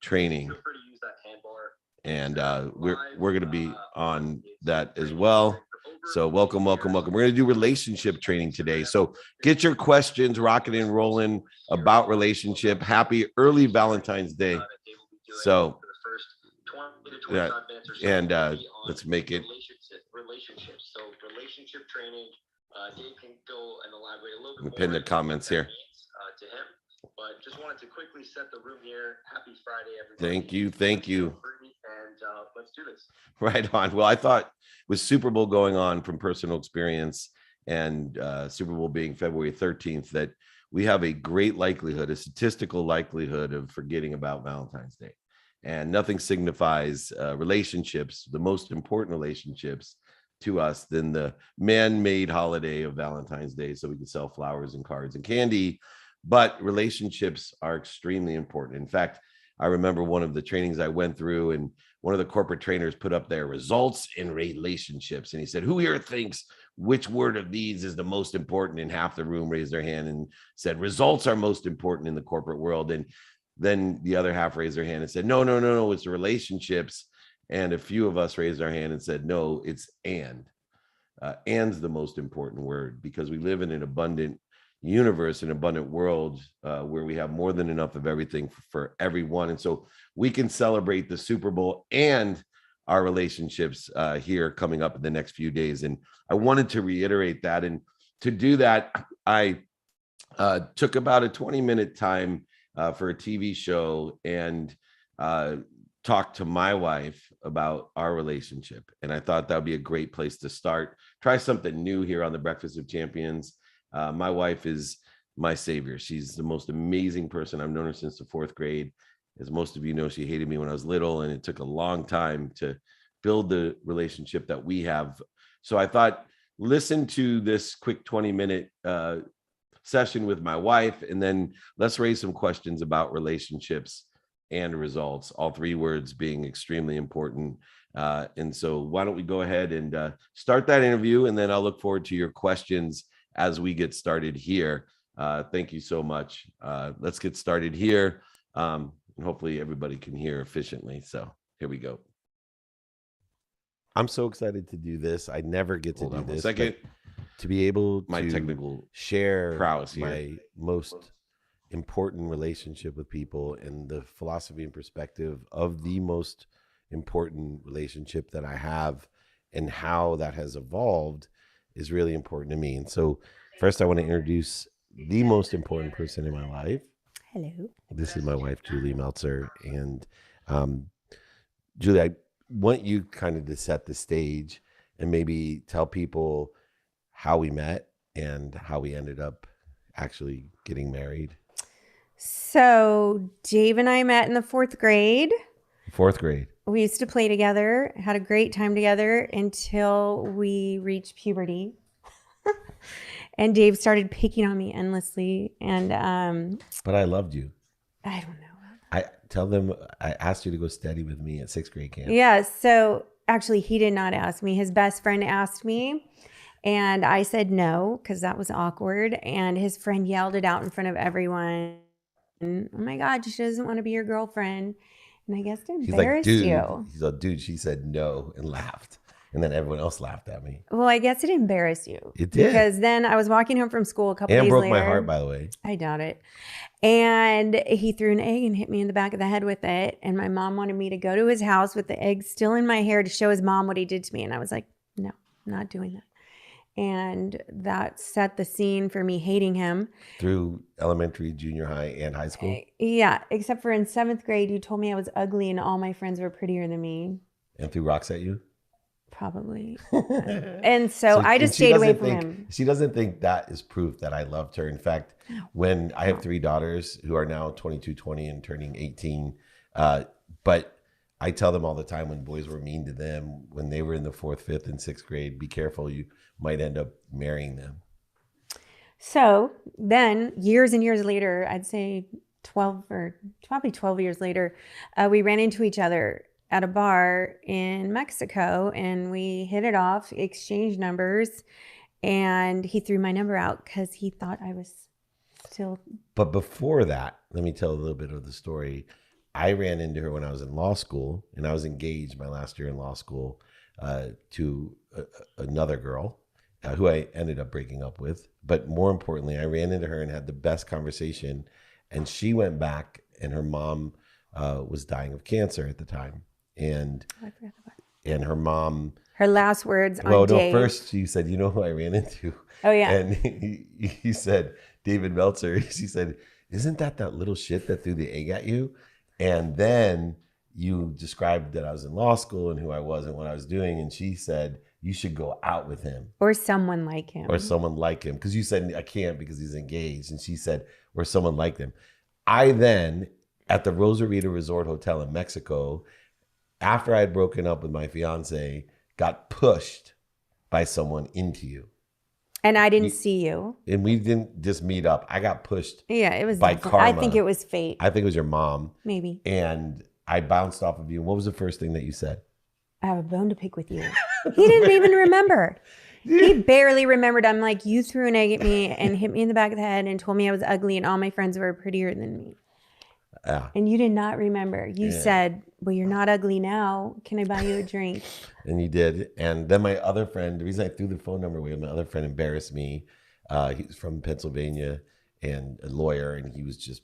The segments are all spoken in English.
training. And we're going to be on that as well. So welcome. We're going to do relationship training today. So get your questions rocking and rolling about relationship. Happy early Valentine's Day. So yeah, and let's make it. Relationships. So relationship training. Dave can go and elaborate a little bit more. Pin the comments here. To him. But just wanted to quickly set the room here. Happy Friday, everybody. Thank you. And let's do this. Right on. Well, I thought with Super Bowl going on from personal experience and Super Bowl being February 13th, that we have a great likelihood, a statistical likelihood of forgetting about Valentine's Day. And nothing signifies relationships, the most important relationships to us than the man-made holiday of Valentine's Day. So we can sell flowers and cards and candy. But relationships are extremely important. In fact, I remember one of the trainings I went through, and one of the corporate trainers put up their results in relationships. And he said, who here thinks which word of these is the most important? And half the room raised their hand and said, results are most important in the corporate world. And then the other half raised their hand and said, no, it's the relationships. And a few of us raised our hand and said, no, it's and. And's the most important word, because we live in an abundant universe, an abundant world where we have more than enough of everything for everyone. And so we can celebrate the Super Bowl and our relationships here coming up in the next few days. And I wanted to reiterate that. And to do that, I took about a 20-minute time for a TV show and talked to my wife about our relationship. And I thought that would be a great place to start. Try something new here on the Breakfast of Champions. My wife is my savior. She's the most amazing person. I've known her since the 4th grade. As most of you know, she hated me when I was little, and it took a long time to build the relationship that we have. So I thought, listen to this quick 20-minute session with my wife, and then let's raise some questions about relationships and results, all 3 words being extremely important. And so why don't we go ahead and start that interview, and then I'll look forward to your questions as we get started here. Thank you so much. Let's get started here. And hopefully everybody can hear efficiently. So here we go. I'm so excited to do this. I never get to do this. Second, to be able to my technical share prowess here. My most important relationship with people and the philosophy and perspective of the most important relationship that I have and how that has evolved is really important to me. And so first I want to introduce the most important person in my life. Hello. This is my wife, Julie Meltzer. And Julie, I want you kind of to set the stage and maybe tell people how we met and how we ended up actually getting married. So Dave and I met in the 4th grade. 4th grade. We used to play together, had a great time together until we reached puberty. And Dave started picking on me endlessly. And but I loved you. I don't know. I tell them I asked you to go study with me at 6th grade camp. Yeah. So actually, he did not ask me. His best friend asked me. And I said no, because that was awkward. And his friend yelled it out in front of everyone. Oh my God, she doesn't want to be your girlfriend. And I guess it embarrassed you. He's like, dude, she said no and laughed. And then everyone else laughed at me. Well, I guess it embarrassed you. It did. Because then I was walking home from school a couple days later. And broke my heart, by the way. I doubt it. And he threw an egg and hit me in the back of the head with it. And my mom wanted me to go to his house with the egg still in my hair to show his mom what he did to me. And I was like, no, I'm not doing that. And that set the scene for me hating him. Through elementary, junior high, and high school? Yeah, except for in 7th grade, you told me I was ugly and all my friends were prettier than me. And threw rocks at you? Probably. And so I just stayed away from him. She doesn't think that is proof that I loved her. In fact, when I have 3 daughters who are now 22, 20, and turning 18, but I tell them all the time when boys were mean to them, when they were in the 4th, 5th, and 6th grade, be careful, you might end up marrying them. So then years and years later, I'd say 12 years later, we ran into each other at a bar in Mexico and we hit it off, exchanged numbers, and he threw my number out because he thought I was still. But before that, let me tell a little bit of the story. I ran into her when I was in law school, and I was engaged my last year in law school to another girl who I ended up breaking up with. But more importantly, I ran into her and had the best conversation. And she went back, and her mom was dying of cancer at the time. And her mom, her last words on well, no, Dave. first she said, you know who I ran into? Oh, yeah. And he said, David Meltzer. She said, isn't that little shit that threw the egg at you? And then you described that I was in law school and who I was and what I was doing. And she said, you should go out with him. Or someone like him. Or someone like him. Because you said, I can't because he's engaged. And she said, or someone like him. I then, at the Rosarita Resort Hotel in Mexico, after I had broken up with my fiance, got pushed by someone into you. And I didn't see you. And we didn't just meet up. I got pushed. Yeah, it was by karma. I think it was fate. I think it was your mom. Maybe. And I bounced off of you. What was the first thing that you said? I have a bone to pick with you. He didn't even remember. He barely remembered. I'm like, you threw an egg at me and hit me in the back of the head and told me I was ugly and all my friends were prettier than me. Yeah. And you did not remember. You said, well, you're not ugly now. Can I buy you a drink? And you did. And then my other friend, the reason I threw the phone number away, my other friend embarrassed me. He's from Pennsylvania and a lawyer, and he was just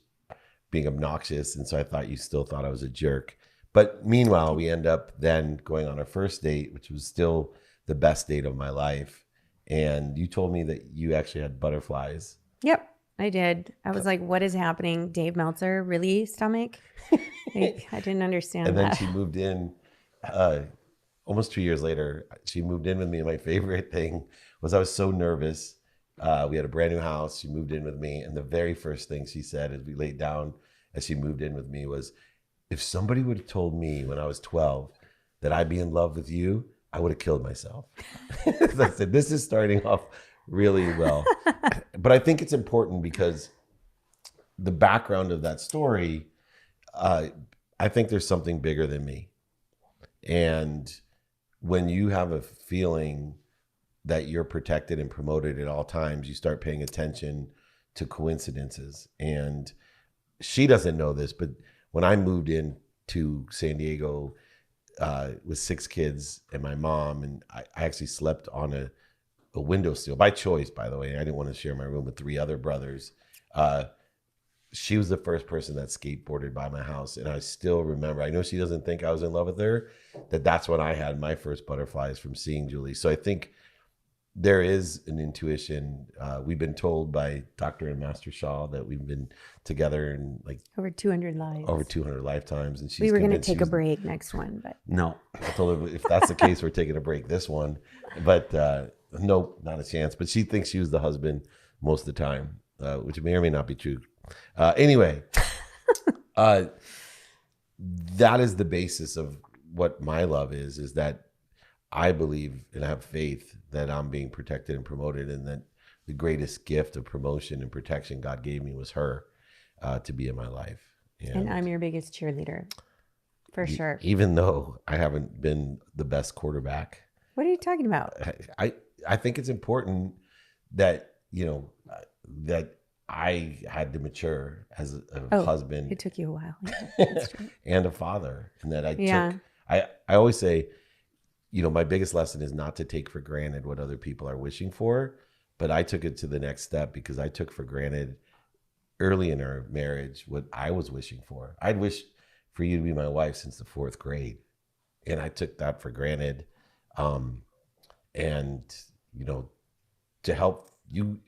being obnoxious. And so I thought you still thought I was a jerk. But meanwhile, we end up then going on our first date, which was still the best date of my life. And you told me that you actually had butterflies. Yep. I did. I was like, what is happening? Dave Meltzer, really, stomach? Like, I didn't understand and that. And then she moved in almost 2 years later. She moved in with me. And my favorite thing was I was so nervous. We had a brand new house. She moved in with me. And the very first thing she said as we laid down as she moved in with me was, if somebody would have told me when I was 12 that I'd be in love with you, I would have killed myself. I said, this is starting off really well. But I think it's important because the background of that story, I think there's something bigger than me. And when you have a feeling that you're protected and promoted at all times, you start paying attention to coincidences. And she doesn't know this, but when I moved in to San Diego with 6 kids and my mom, and I actually slept on a windowsill by choice, by the way. I didn't want to share my room with 3 other brothers. She was the first person that skateboarded by my house. And I still remember, I know she doesn't think I was in love with her, that's when I had my first butterflies from seeing Julie. So I think there is an intuition. We've been told by Dr. and Master Shaw that we've been together in like over 200 lives. Over 200 lifetimes. And she's we were going to take a break next one, but no. I told her if that's the case, we're taking a break this one. But nope, not a chance. But she thinks she was the husband most of the time, which may or may not be true. Anyway, that is the basis of what my love is that I believe and I have faith that I'm being protected and promoted, and that the greatest gift of promotion and protection God gave me was her to be in my life. And I'm your biggest cheerleader, for sure. Even though I haven't been the best quarterback. What are you talking about? I think it's important that, that I had to mature as a husband. It took you a while. And a father. And that I always say, my biggest lesson is not to take for granted what other people are wishing for, but I took it to the next step because I took for granted early in our marriage what I was wishing for. I'd wished for you to be my wife since the 4th grade. And I took that for granted. And, to help you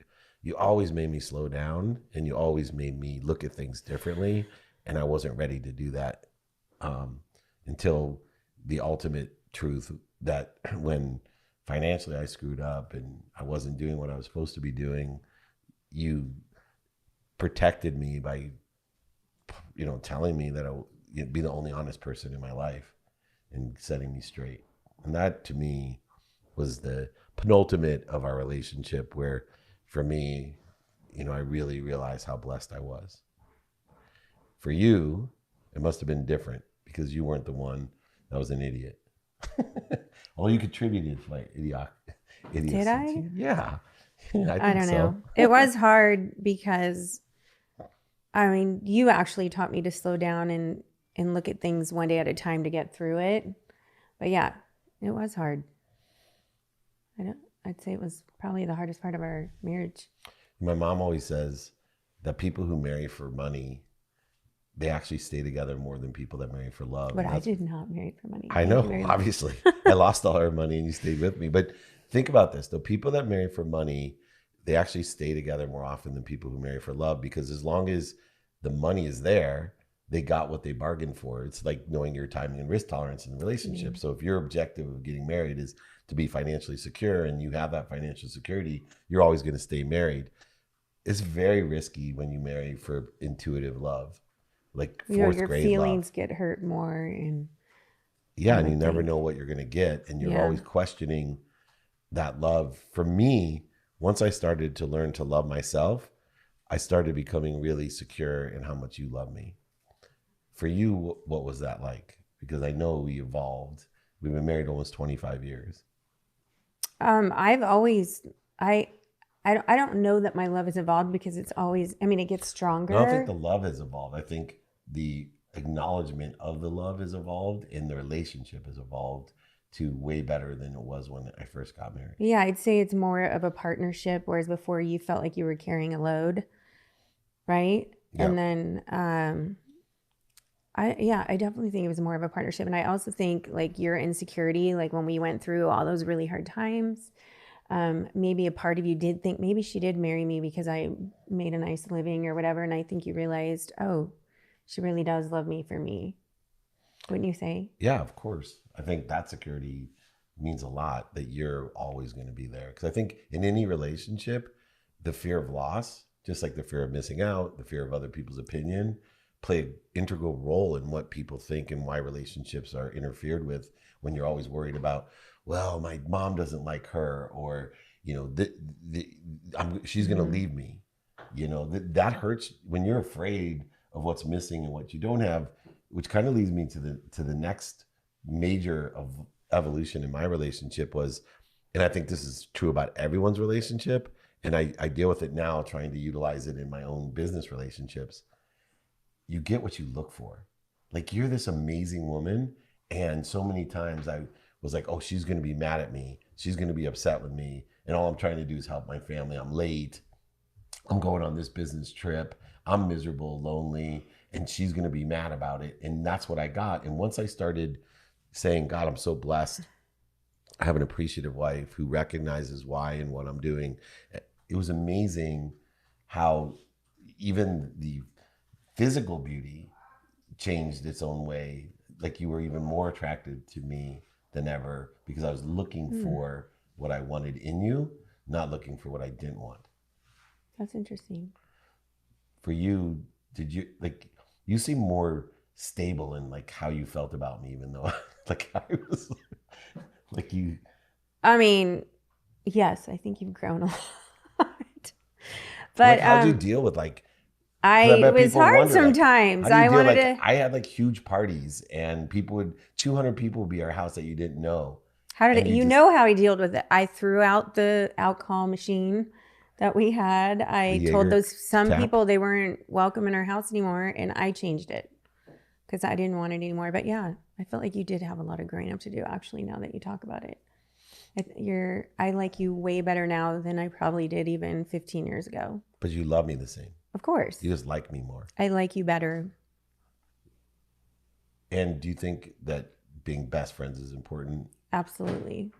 always made me slow down, and you always made me look at things differently. And I wasn't ready to do that until the ultimate truth that when financially I screwed up and I wasn't doing what I was supposed to be doing, you protected me by, telling me that you'd be the only honest person in my life and setting me straight. And that to me was the penultimate of our relationship, where for me, I really realized how blessed I was. For you, it must have been different because you weren't the one that was an idiot. Well, you contributed to my idiocy. Did I? Yeah. I don't know. It was hard because, you actually taught me to slow down and and look at things one day at a time to get through it. But yeah, it was hard. I'd say it was probably the hardest part of our marriage. My mom always says that people who marry for money, they actually stay together more than people that marry for love. But I did not marry for money. I know, obviously. I lost all our money and you stayed with me. But think about this, though. People that marry for money, they actually stay together more often than people who marry for love, because as long as the money is there, they got what they bargained for. It's like knowing your timing and risk tolerance in the relationship. So if your objective of getting married is to be financially secure and you have that financial security, you're always going to stay married. It's very risky when you marry for intuitive love, like fourth your grade feelings love. Get hurt more, and and you never know what you're going to get, and you're always questioning that love. For me, once I started to learn to love myself, I started becoming really secure in how much you love me. For you, what was that like? Because I know we evolved. We've been married almost 25 years. I've always, I don't know that my love has evolved, because it's always, I mean, it gets stronger. I don't think the love has evolved. I think the acknowledgement of the love has evolved, and the relationship has evolved to way better than it was when I first got married. Yeah, I'd say it's more of a partnership, whereas before you felt like you were carrying a load, right? Yeah. And then, I definitely think it was more of a partnership. And I also think like your insecurity, like when we went through all those really hard times, maybe a part of you did think maybe she did marry me because I made a nice living or whatever. And I think you realized, oh, she really does love me for me. Wouldn't you say? Yeah, of course. I think that security means a lot, that you're always going to be there. Because I think in any relationship, the fear of loss, just like the fear of missing out, the fear of other people's opinion, play an integral role in what people think and why relationships are interfered with, when you're always worried about, well, my mom doesn't like her, or, you know, she's going to leave me. You know, that hurts when you're afraid of what's missing and what you don't have, which kind of leads me to the next major of evolution in my relationship was, and I think this is true about everyone's relationship, and I deal with it now, trying to utilize it in my own business relationships. You get what you look for. Like, you're this amazing woman, and so many times I was like, oh, she's going to be mad at me. She's going to be upset with me. And all I'm trying to do is help my family. I'm late. I'm going on this business trip. I'm miserable, lonely, and she's going to be mad about it. And that's what I got. And once I started saying, God, I'm so blessed, I have an appreciative wife who recognizes why and what I'm doing. It was amazing how even the physical beauty changed its own way. Like, you were even more attracted to me than ever, because I was looking for what I wanted in you, not looking for what I didn't want. That's interesting. For you, did you, like, you seem more stable in like how you felt about me, even though like I was like you. I mean, yes, I think you've grown a lot. But like, how'd you deal with like? It was hard sometimes. I wanted to. I had like huge parties, and 200 people would be at our house that you didn't know. How did you know how I dealt with it? I threw out the alcohol machine that we had. I told some people they weren't welcome in our house anymore, and I changed it because I didn't want it anymore. But yeah, I felt like you did have a lot of growing up to do, actually, now that you talk about it. I like you way better now than I probably did even 15 years ago. But you love me the same. Of course. You just like me more. I like you better. And do you think that being best friends is important? Absolutely.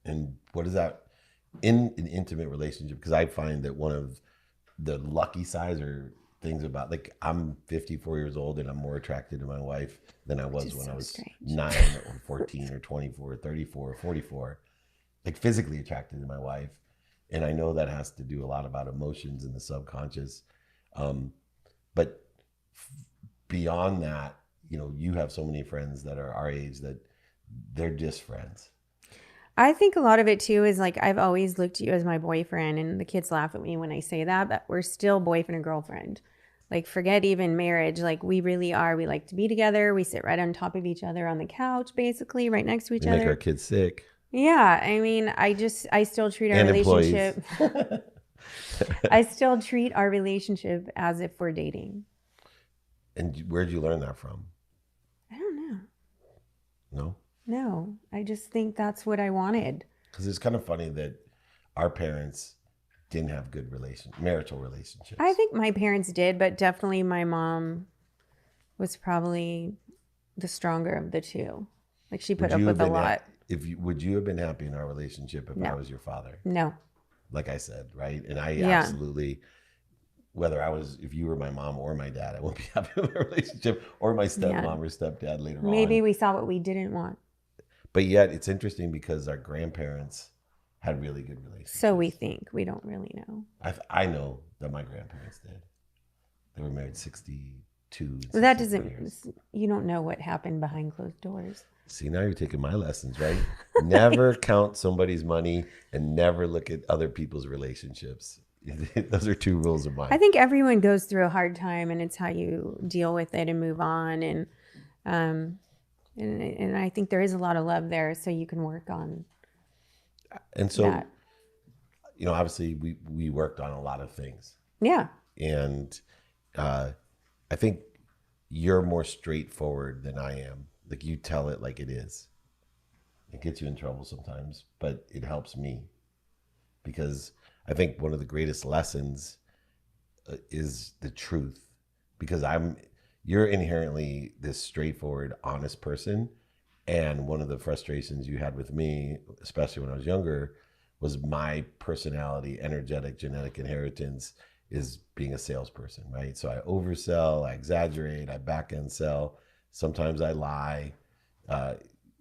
And what is that in an intimate relationship? Because I find that one of the lucky sides or things about, like, I'm 54 years old and I'm more attracted to my wife than I was when I was 9 or 14 or 24 or 34 or 44. Like, physically attracted to my wife. And I know that has to do a lot about emotions in the subconscious. But beyond that, you know, you have so many friends that are our age that they're just friends. I think a lot of it too is like, I've always looked at you as my boyfriend, and the kids laugh at me when I say that, but we're still boyfriend and girlfriend. Like, forget even marriage. Like, we really are. We like to be together. We sit right on top of each other on the couch, basically, right next to each other. Make our kids sick. Yeah. I mean, I still treat our relationship. I still treat our relationship as if we're dating. And where'd you learn that from? No, I just think that's what I wanted. Because it's kind of funny that our parents didn't have good marital relationships. I think my parents did, but definitely my mom was probably the stronger of the two. Like she put Would up you have with a been lot. would you have been happy in our relationship if I No, was your father? no. Like I said, right? And I Yeah. absolutely, if you were my mom or my dad, I wouldn't be happy with our relationship, or my Yeah. stepmom or stepdad later Maybe on. we saw what we didn't want. But yet it's interesting because our grandparents had really good So we relationships. think. We don't really know. I know that my grandparents did. They were married 62 and Well, that 63 doesn't, years. you don't know what happened behind closed doors. See, now you're taking my lessons, right? Never count somebody's money and never look at other people's relationships. Those are two rules of mine. I think everyone goes through a hard time, and it's how you deal with it and move on. Um, and I think there is a lot of love there, so you can work on And so, that. obviously we worked on a lot of things. Yeah. And I think you're more straightforward than I am. Like you tell it like it is. It gets you in trouble sometimes, but it helps me because I think one of the greatest lessons is the truth. Because you're inherently this straightforward, honest person. And one of the frustrations you had with me, especially when I was younger, was my personality, energetic, genetic inheritance is being a salesperson, right? So I oversell, I exaggerate, I back end sell. Sometimes I lie,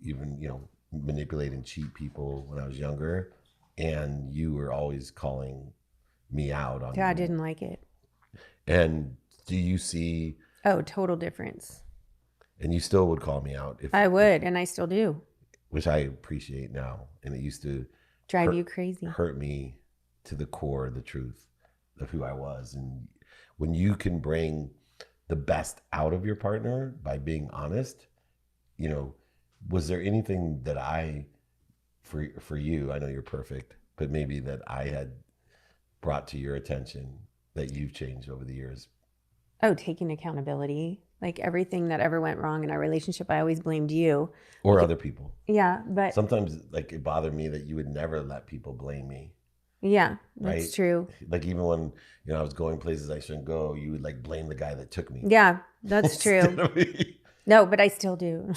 even, manipulate and cheat people when I was younger. And you were always calling me out on. Yeah, I didn't like it. And do you see? Oh, total difference. And you still would call me out if I would, and I still do. which I appreciate now. And it used to Drive you crazy. hurt me to the core of the truth of who I was. And when you can bring the best out of your partner by being honest, was there anything that for you, I know you're perfect, but maybe that I had brought to your attention that you've changed over the years? Oh, taking accountability. Like everything that ever went wrong in our relationship, I always blamed you. Or other people. Yeah, but sometimes like it bothered me that you would never let people blame me. Yeah, that's right? true. Like even when I was going places I shouldn't go, you would like blame the guy that took me. Yeah, that's true. No, but I still do.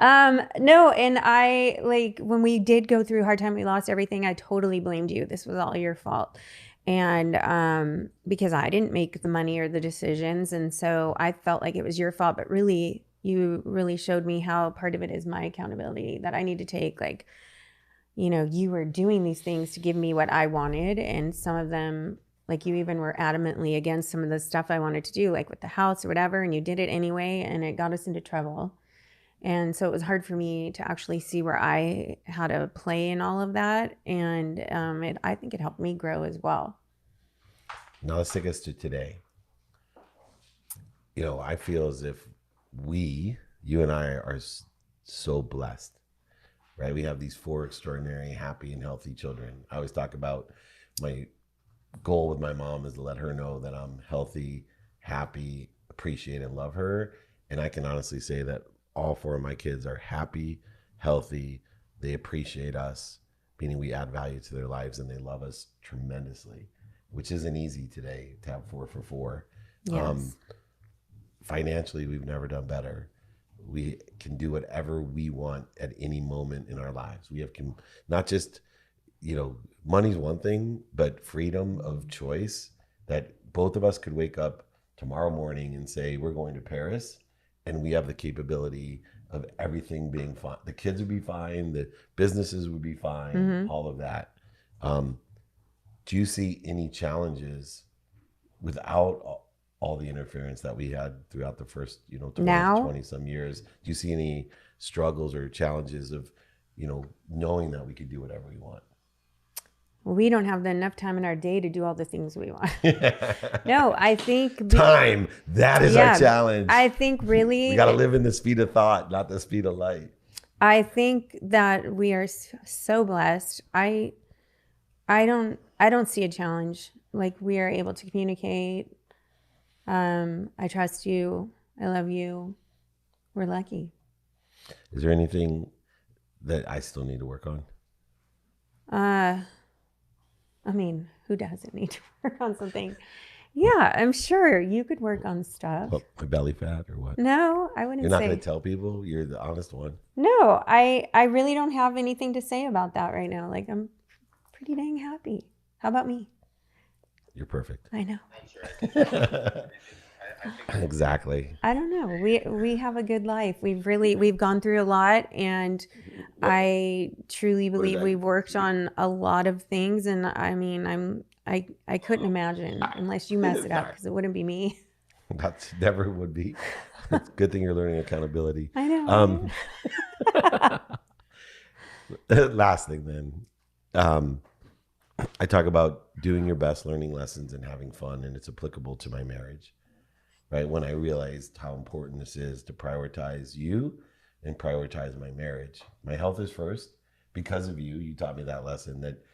No, and I like when we did go through a hard time, we lost everything. I totally blamed you. This was all your fault. And because I didn't make the money or the decisions. And so I felt like it was your fault, but really, you really showed me how part of it is my accountability that I need to take. Like, you were doing these things to give me what I wanted. And some of them, like you even were adamantly against some of the stuff I wanted to do, like with the house or whatever. And you did it anyway. And it got us into trouble. And so it was hard for me to actually see where I had a play in all of that. And I think it helped me grow as well. Now let's take us to today. I feel as if you and I are so blessed, right? We have these 4 extraordinary, happy, and healthy children. I always talk about my goal with my mom is to let her know that I'm healthy, happy, appreciate, and love her. And I can honestly say that all 4 of my kids are happy, healthy. They appreciate us, meaning we add value to their lives, and they love us tremendously, which isn't easy today to have 4 for 4. Yes. Financially, we've never done better. We can do whatever we want at any moment in our lives. We have not just, money's one thing, but freedom of choice that both of us could wake up tomorrow morning and say, we're going to Paris. And we have the capability of everything being fine. The kids would be fine. The businesses would be fine. All of that. Do you see any challenges without all the interference that we had throughout the first, 20 some years? Do you see any struggles or challenges of, knowing that we could do whatever we want? We don't have enough time in our day to do all the things we want. No, I think time. That is our challenge. I think really we got to live in the speed of thought, not the speed of light. I think that we are so blessed. I don't see a challenge. Like we are able to communicate. I trust you. I love you. We're lucky. Is there anything that I still need to work on? I mean, who doesn't need to work on something? Yeah, I'm sure you could work on stuff. What, my belly fat or what? No, I wouldn't You're not say. going to tell people? You're the honest one. No, I really don't have anything to say about that right now. Like, I'm pretty dang happy. How about me? You're perfect. I know. Exactly. I don't know. We have a good life. We've gone through a lot, and I truly believe we've worked on a lot of things. And I mean, I couldn't imagine unless you mess it up, because it wouldn't be me. That's never would be. It's a good thing you're learning accountability. I know. Last thing then. I talk about doing your best, learning lessons, and having fun, and it's applicable to my marriage. Right? When I realized how important this is to prioritize you and prioritize my marriage. My health is first because of you. You taught me that lesson that,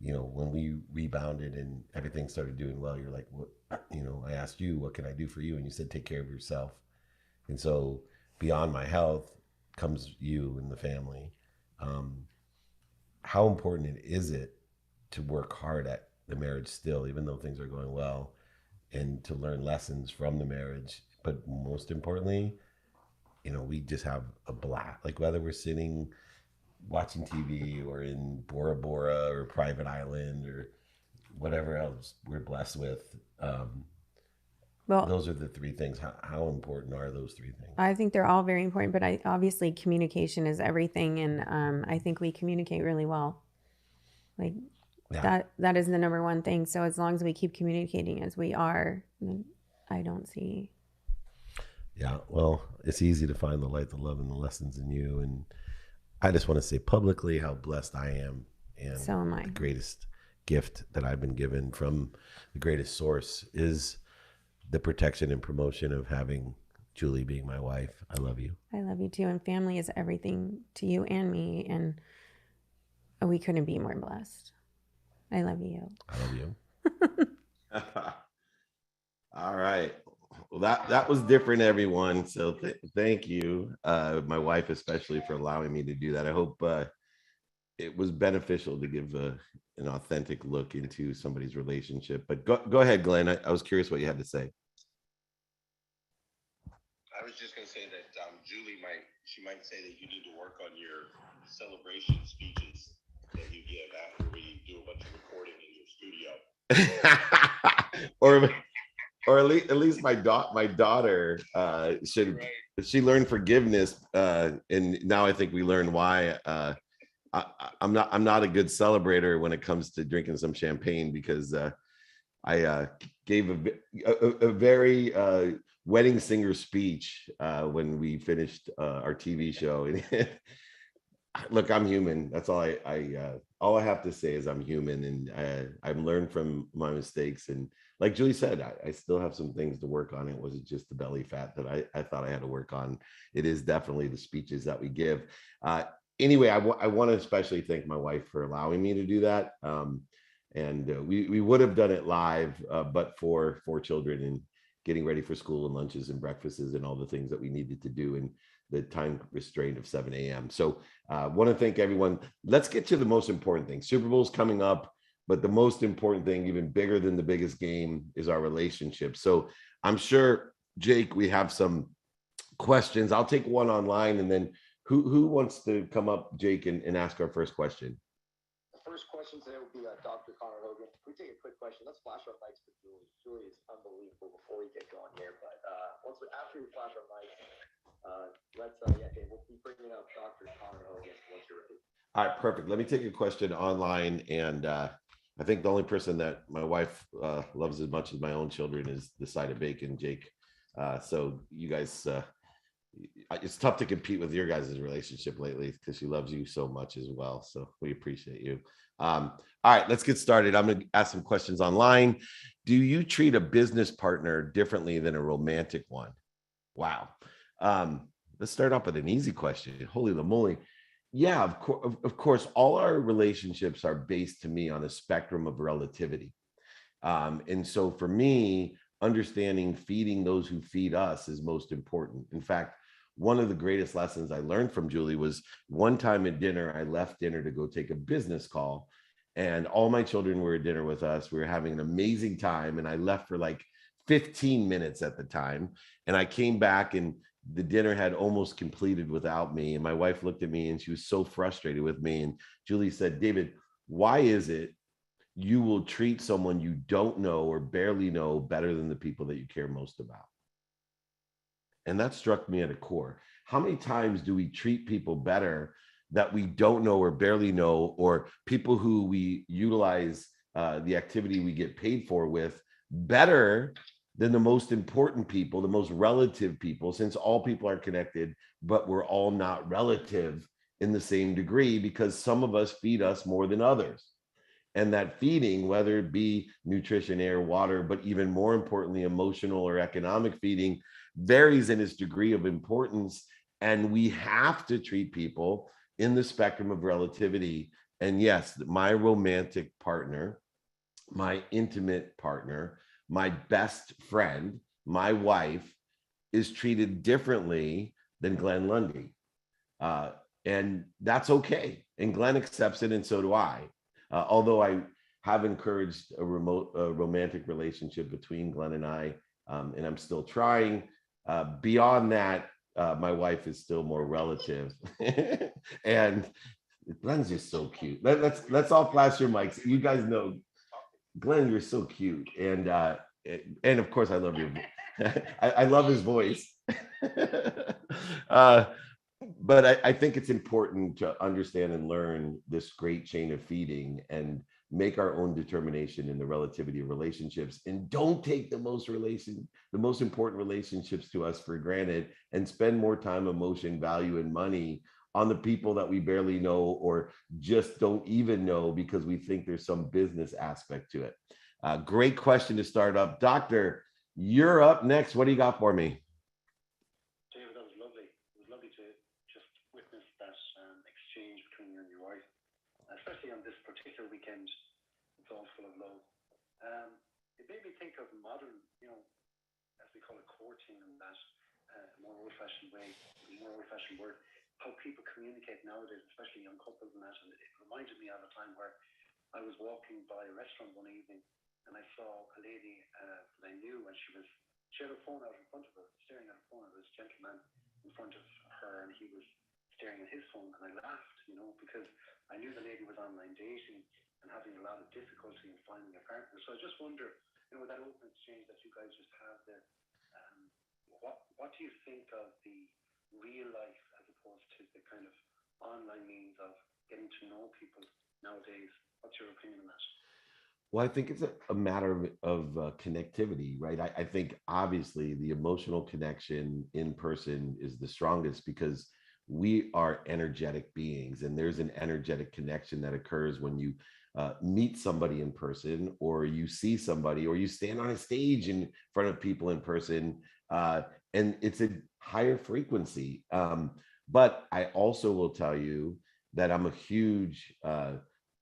when we rebounded and everything started doing well, you're like, what, I asked you, what can I do for you? And you said, take care of yourself. And so beyond my health comes you and the family. Um, how important is it to work hard at the marriage still, even though things are going well, and to learn lessons from the marriage? But most importantly, we just have a blast. Like whether we're sitting watching TV or in Bora Bora or Private Island or whatever else we're blessed with. Well, those are the three things. How important are those three things? I think they're all very important, but obviously communication is everything, and I think we communicate really well. Like that is the number one thing. So as long as we keep communicating as we are, then I don't see. Yeah, well, it's easy to find the light, the love, and the lessons in you. And I just want to say publicly how blessed I am. And so am I. The greatest gift that I've been given from the greatest source is the protection and promotion of having Julie being my wife. I love you. I love you too. And family is everything to you and me. And we couldn't be more blessed. I love you. I love you. All right. Well, that was different, everyone. So thank you, my wife, especially for allowing me to do that. I hope it was beneficial to give an authentic look into somebody's relationship. But go ahead, Glenn. I was curious what you had to say. I was just going to say that Julie might say that you need to work on your celebration speeches that you give after we do a bunch of recording in your studio. or at least my daughter should. Right. She learned forgiveness, and now I think we learn why. I'm not a good celebrator when it comes to drinking some champagne, because I gave a very wedding singer speech when we finished our TV show. Look, I'm human. That's all all I have to say is I'm human, and I've learned from my mistakes. And like Julie said, I still have some things to work on. It wasn't just the belly fat that I thought I had to work on. It is definitely the speeches that we give. Anyway, I want to especially thank my wife for allowing me to do that. And we would have done it live, but for 4 children and getting ready for school and lunches and breakfasts and all the things that we needed to do in the time restraint of 7 a.m. So want to thank everyone. Let's get to the most important thing. Super Bowl's coming up, but the most important thing, even bigger than the biggest game, is our relationship. So I'm sure, Jake, we have some questions. I'll take one online, and then who wants to come up, Jake, and ask our first question? The first question today will be Dr. Connor Hogan. Can we take a quick question? Let's flash our mics for Julie. Julie is unbelievable before we get going here, but after we flash our mics, we'll be bringing up Dr. Connor Hogan once you're ready. All right, perfect. Let me take a question online, and I think the only person that my wife loves as much as my own children is the side of bacon, Jake. So you guys, it's tough to compete with your guys' relationship lately because she loves you so much as well. So we appreciate you. All right, let's get started. I'm going to ask some questions online. Do you treat a business partner differently than a romantic one? Wow. Let's start off with an easy question. Holy moly. Yeah, of course, all our relationships are based, to me, on a spectrum of relativity. And so for me, understanding feeding those who feed us is most important. In fact, one of the greatest lessons I learned from Julie was one time at dinner, I left dinner to go take a business call, and all my children were at dinner with us. We were having an amazing time, and I left for like 15 minutes at the time. And I came back, and the dinner had almost completed without me. And my wife looked at me and she was so frustrated with me. And Julie said, David, why is it you will treat someone you don't know or barely know better than the people that you care most about? And that struck me at a core. How many times do we treat people better that we don't know or barely know, or people who we utilize the activity we get paid for with better than the most important people, the most relative people, since all people are connected, but we're all not relative in the same degree because some of us feed us more than others. And that feeding, whether it be nutrition, air, water, but even more importantly, emotional or economic feeding, varies in its degree of importance. And we have to treat people in the spectrum of relativity. And yes, my romantic partner, my intimate partner, my best friend, my wife is treated differently than Glenn Lundy. And that's okay. And Glenn accepts it, and so do I. Although I have encouraged a romantic relationship between Glenn and I, and I'm still trying. Beyond that, my wife is still more relative. And Glenn's just so cute. Let's all flash your mics. You guys know, Glenn, you're so cute. And of course, I love your I love his voice. But I think it's important to understand and learn this great chain of feeding and make our own determination in the relativity of relationships, and don't take the most important relationships to us for granted, and spend more time, emotion, value, and money on the people that we barely know or just don't even know because we think there's some business aspect to it. Great question to start up. Doctor, you're up next. What do you got for me? David, that was lovely. It was lovely to just witness that exchange between you and your wife, especially on this particular weekend. It's all full of love. It made me think of modern, as we call it, courting, and that more old-fashioned way, more old-fashioned word, how people communicate nowadays, especially young couples and that. And it reminded me of a time where I was walking by a restaurant one evening, and I saw a lady that I knew, and she had her phone out in front of her, staring at her phone. There was a gentleman in front of her, and he was staring at his phone, and I laughed, because I knew the lady was online dating and having a lot of difficulty in finding a partner. So I just wonder, with that open exchange that you guys just have there, what do you think of the real life as opposed to the kind of online means of getting to know people nowadays? What's your opinion on that? Well, I think it's a matter of connectivity, right? I think obviously the emotional connection in person is the strongest because we are energetic beings, and there's an energetic connection that occurs when you meet somebody in person, or you see somebody, or you stand on a stage in front of people in person, and it's a higher frequency. But I also will tell you that I'm a huge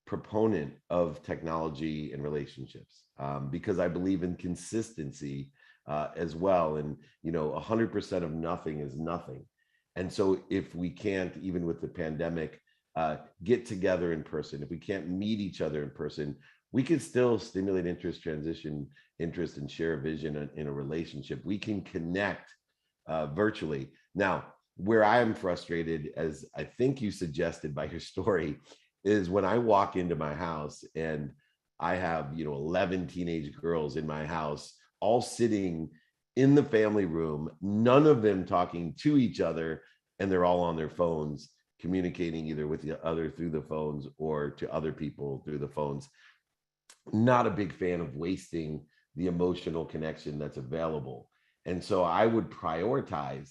proponent of technology and relationships, because I believe in consistency as well. And 100% of nothing is nothing. And so if we can't, even with the pandemic, get together in person, if we can't meet each other in person, we can still stimulate interest, transition interest, and share a vision in a relationship. We can connect virtually. Now, where I am frustrated, as I think you suggested by your story, is when I walk into my house and I have 11 teenage girls in my house, all sitting in the family room, none of them talking to each other, and they're all on their phones, communicating either with the other through the phones or to other people through the phones. Not a big fan of wasting the emotional connection that's available. And so I would prioritize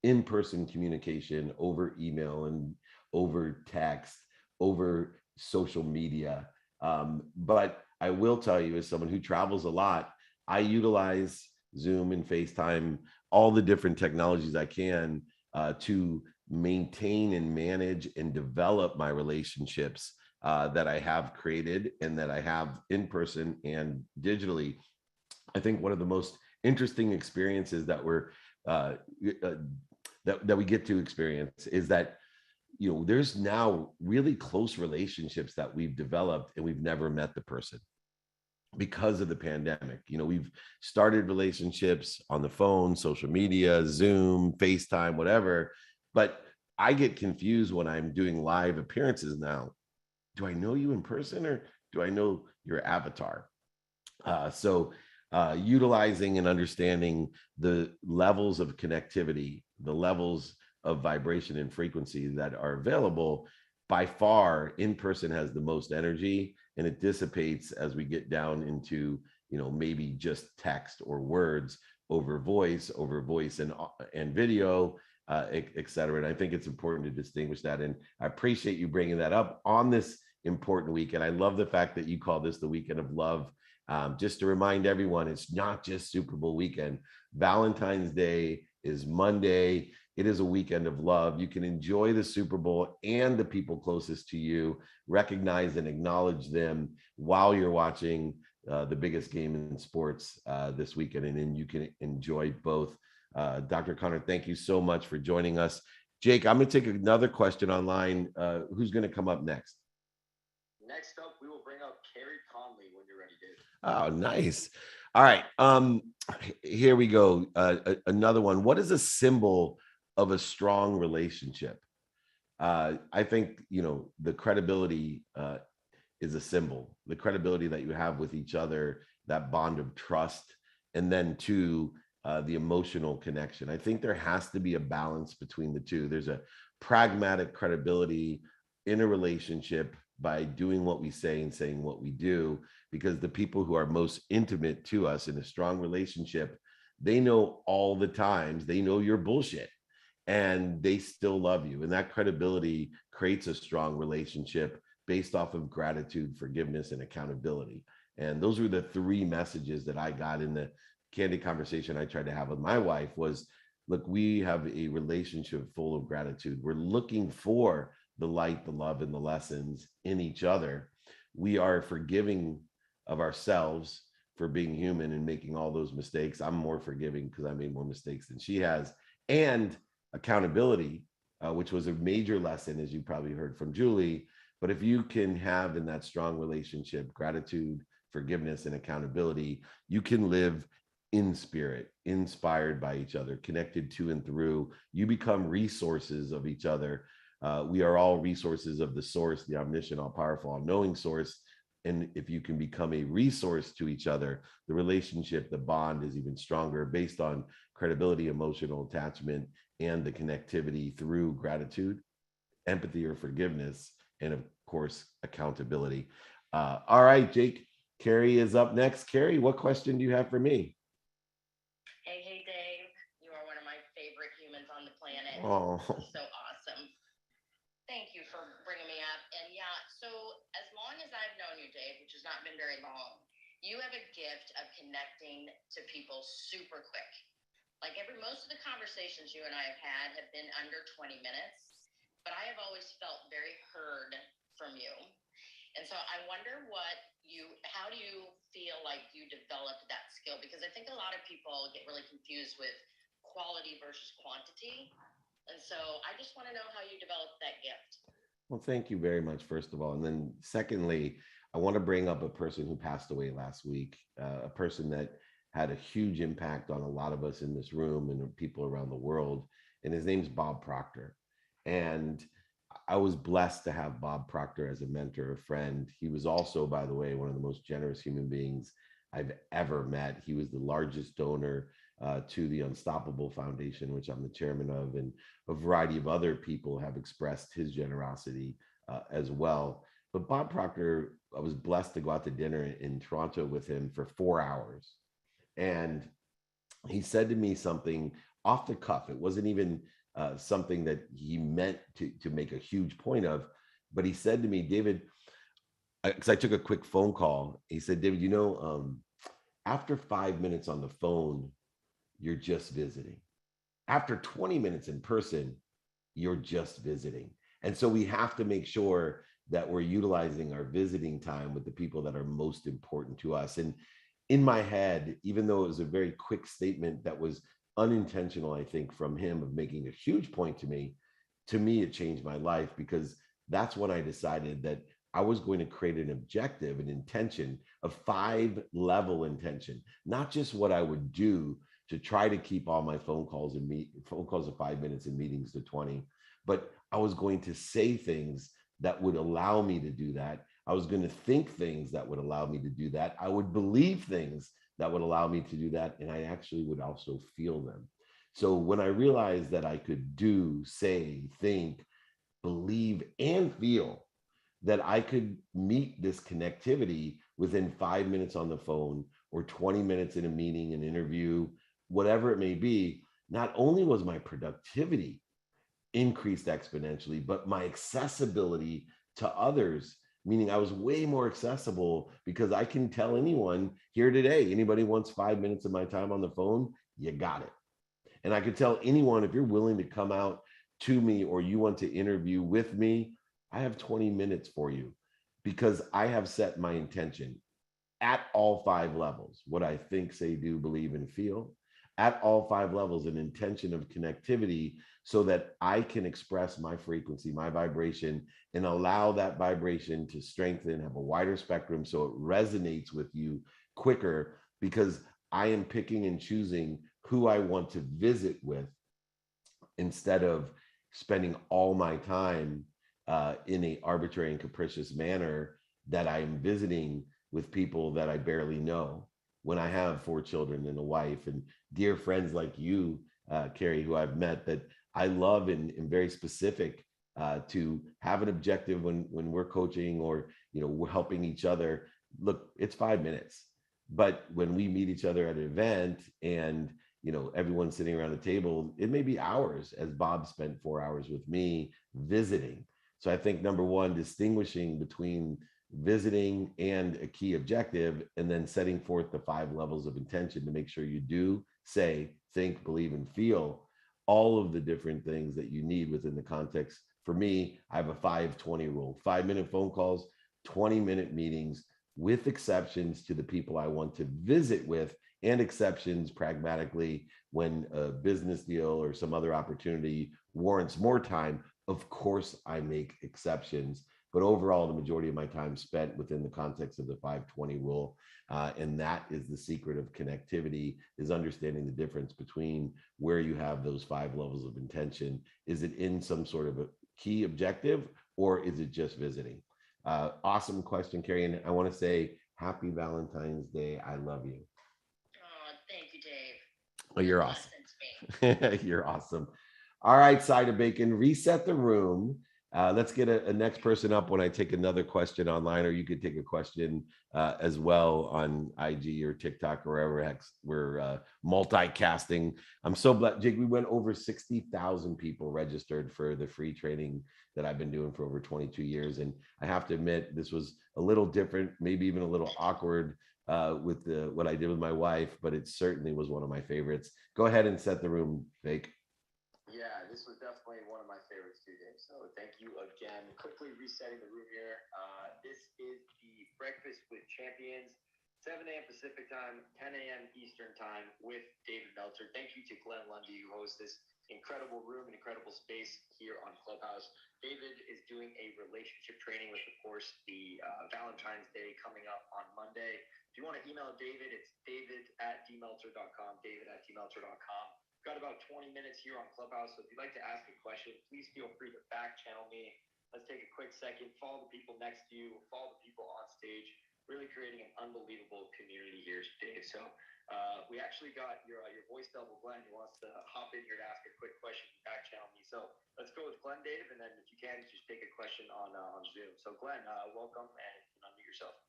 in-person communication over email and over text, over social media. But I will tell you, as someone who travels a lot, I utilize Zoom and FaceTime, all the different technologies I can to maintain and manage and develop my relationships that I have created and that I have in person and digitally. I think one of the most interesting experiences that we're that we get to experience is that, there's now really close relationships that we've developed and we've never met the person because of the pandemic. We've started relationships on the phone, social media, Zoom, FaceTime, whatever. But I get confused when I'm doing live appearances now. Do I know you in person or do I know your avatar? So utilizing and understanding the levels of connectivity, the levels of vibration and frequency that are available, by far in person has the most energy, and it dissipates as we get down into maybe just text or words over voice and video, et cetera. And I think it's important to distinguish that, and I appreciate you bringing that up on this important weekend. I love the fact that you call this the weekend of love. Just to remind everyone, it's not just Super Bowl weekend. Valentine's Day is Monday. It is a weekend of love. You can enjoy the Super Bowl and the people closest to you, recognize and acknowledge them while you're watching the biggest game in sports this weekend. And then you can enjoy both. Dr. Connor, thank you so much for joining us. Jake, I'm going to take another question online. Who's going to come up next? Next up, we will bring up Carrie Conley when you're ready, Dave. Oh, nice. All right. Here we go. Another one. What is a symbol of a strong relationship? I think, the credibility is a symbol, the credibility that you have with each other, that bond of trust, and then two, the emotional connection. I think there has to be a balance between the two. There's a pragmatic credibility in a relationship by doing what we say and saying what we do, because the people who are most intimate to us in a strong relationship, they know all the times, they know your bullshit, and they still love you. And that credibility creates a strong relationship based off of gratitude, forgiveness, and accountability. And those were the three messages that I got in the candid conversation I tried to have with my wife was, look, we have a relationship full of gratitude. We're looking for the light, the love, and the lessons in each other. We are forgiving of ourselves for being human and making all those mistakes. I'm more forgiving because I made more mistakes than she has. And accountability, which was a major lesson, as you probably heard from Julie. But if you can have in that strong relationship, gratitude, forgiveness, and accountability, you can live in spirit, inspired by each other, connected to and through. You become resources of each other. We are all resources of the source, the omniscient, all powerful, all knowing source. And if you can become a resource to each other, the relationship, the bond is even stronger based on credibility, emotional attachment, and the connectivity through gratitude, empathy, or forgiveness, and of course, accountability. All right, Jake, Carrie is up next. Carrie, what question do you have for me? Hey, Dave. You are one of my favorite humans on the planet. Oh. So awesome. Thank you for bringing me up. And yeah, so as long as I've known you, Dave, which has not been very long, you have a gift of connecting to people super quick. Like most of the conversations you and I have been under 20 minutes, but I have always felt very heard from you. And so I wonder how do you feel like you developed that skill? Because I think a lot of people get really confused with quality versus quantity. And so I just want to know how you developed that gift. Well, thank you very much, first of all. And then secondly, I want to bring up a person who passed away last week, a person that had a huge impact on a lot of us in this room and people around the world. And his name's Bob Proctor. And I was blessed to have Bob Proctor as a mentor, a friend. He was also, by the way, one of the most generous human beings I've ever met. He was the largest donor to the Unstoppable Foundation, which I'm the chairman of, and a variety of other people have expressed his generosity as well. But Bob Proctor, I was blessed to go out to dinner in Toronto with him for 4 hours. And he said to me something off the cuff. It wasn't even something that he meant to make a huge point of, but he said to me, David, because I took a quick phone call. He said, David, after 5 minutes on the phone, you're just visiting. After 20 minutes in person, you're just visiting. And so we have to make sure that we're utilizing our visiting time with the people that are most important to us. And in my head, even though it was a very quick statement that was unintentional, I think, from him of making a huge point to me, it changed my life, because that's when I decided that I was going to create an objective, an intention, a 5-level intention, not just what I would do to try to keep all my phone calls of 5 minutes and meetings to 20, but I was going to say things that would allow me to do that. I was going to think things that would allow me to do that. I would believe things that would allow me to do that. And I actually would also feel them. So when I realized that I could do, say, think, believe, and feel, that I could meet this connectivity within 5 minutes on the phone or 20 minutes in a meeting, an interview, whatever it may be, not only was my productivity increased exponentially, but my accessibility to others, meaning I was way more accessible, because I can tell anyone here today, anybody wants 5 minutes of my time on the phone, you got it. And I could tell anyone, if you're willing to come out to me or you want to interview with me, I have 20 minutes for you, because I have set my intention at all 5 levels: what I think, say, do, believe, and feel, at all 5 levels, an intention of connectivity, so that I can express my frequency, my vibration, and allow that vibration to strengthen, have a wider spectrum, so it resonates with you quicker, because I am picking and choosing who I want to visit with, instead of spending all my time in a arbitrary and capricious manner, that I am visiting with people that I barely know, when I have 4 children and a wife and dear friends like you, Carrie, who I've met, that I love, and very specific to have an objective when we're coaching, or we're helping each other. Look, it's 5 minutes, but when we meet each other at an event, and everyone's sitting around the table, it may be hours, as Bob spent 4 hours with me visiting. So I think, number one, distinguishing between visiting and a key objective, and then setting forth the 5 levels of intention to make sure you do, say, think, believe, and feel all of the different things that you need within the context. For me, I have a 5-20 rule: 5-minute phone calls, 20-minute meetings, with exceptions to the people I want to visit with, and exceptions pragmatically when a business deal or some other opportunity warrants more time. Of course, I make exceptions, but overall, the majority of my time spent within the context of the 5-20 rule. And that is the secret of connectivity, is understanding the difference between where you have those 5 levels of intention. Is it in some sort of a key objective, or is it just visiting? Awesome question, Carrie. And I want to say happy Valentine's Day. I love you. Oh, thank you, Dave. Oh, you're awesome. You're awesome. All right, Side of Bacon, reset the room. Let's get a next person up when I take another question online, or you could take a question as well on IG or TikTok or wherever heck we're multicasting. I'm so glad, Jake, we went over 60,000 people registered for the free training that I've been doing for over 22 years. And I have to admit, this was a little different, maybe even a little awkward with what I did with my wife, but it certainly was one of my favorites. Go ahead and set the room, Jake. Yeah, this was definitely one of my favorites too, Dave. So thank you again. Quickly resetting the room here. This is the Breakfast with Champions, 7 a.m. Pacific time, 10 a.m. Eastern time, with David Meltzer. Thank you to Glenn Lundy, who hosts this incredible room and incredible space here on Clubhouse. David is doing a relationship training with, of course, the Valentine's Day coming up on Monday. If you want to email David, it's david@dmeltzer.com, david@dmeltzer.com. Got about 20 minutes here on Clubhouse, so if you'd like to ask a question, please feel free to back channel me. Let's take a quick second, follow the people next to you, follow the people on stage, really creating an unbelievable community here today. So we actually got your voice double, Glenn, who wants to hop in here to ask a quick question, back channel me. So let's go with Glenn, Dave, and then if you can, just take a question on Zoom. So Glenn, welcome, and you can unmute yourself.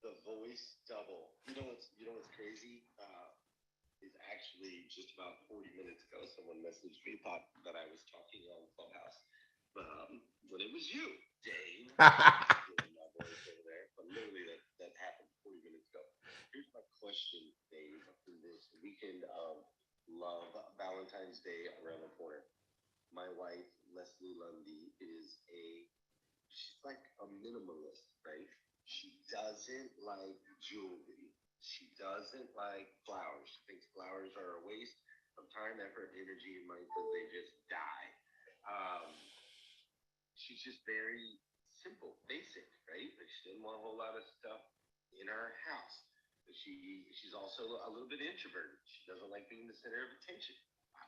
The voice double. You know what's crazy? Is actually just about 40 minutes ago, someone messaged me, thought that I was talking on Clubhouse, but it was you, Dave. My voice over there, but literally that happened 40 minutes ago. Here's my question, Dave. In this weekend of love, Valentine's Day around the corner. My wife, Leslie Lundy, she's like a minimalist, right? She doesn't like jewelry. She doesn't like flowers. She thinks flowers are a waste of time, effort, energy, and money because they just die. Um, she's just very simple, basic, right? Like she doesn't want a whole lot of stuff in her house. But she's also a little bit introverted. She doesn't like being the center of attention.